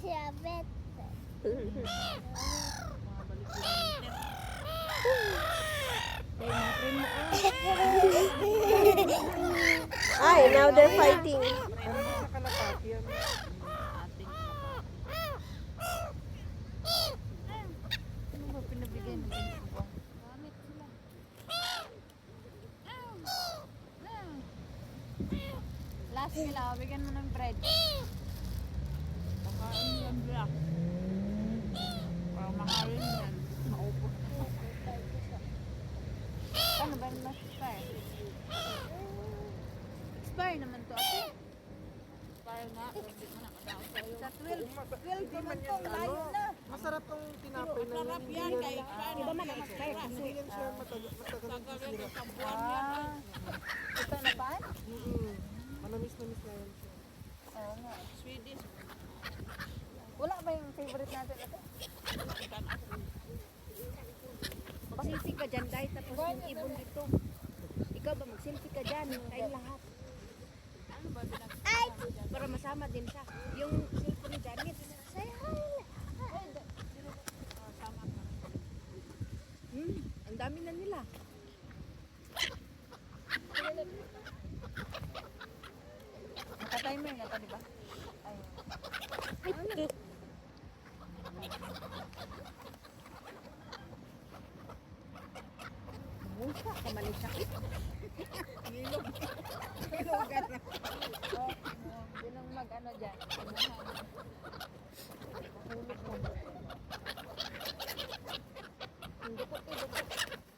Siyabet. Ay, now they're fighting. Nakalapati yan. Ano ba pinabigay ng pinagbuwang? Gamit sila. Last nila, bigyan mo ng bread. Makain yan sila. Parang makain yan. Maupo. Ano ba yung mas expire? Expire naman to ate. Expire na. Hindi mo na kadaan sa'yo. Sa 12 naman to. Layo na. Masarap tong tinapay na Masarap yan kay Iba man ang mag-expire. Hindi yan siya matagal masira. Ito na ba? Manamis-namis na yan siya. Oo nga. Swedish. Wala ba yung favorite natin ito? Mag-selfie ka dyan guys, tapos yung ibon dito. Ikaw ba mag-selfie ka dyan, tayong lahat. Ay! Para masama din siya. Yung cellphone ni Janet, say hi! Ang dami na nila. Naka-timer na to, di ba? Ay. Musa, kamali siya. Yun ang mag-ano dyan.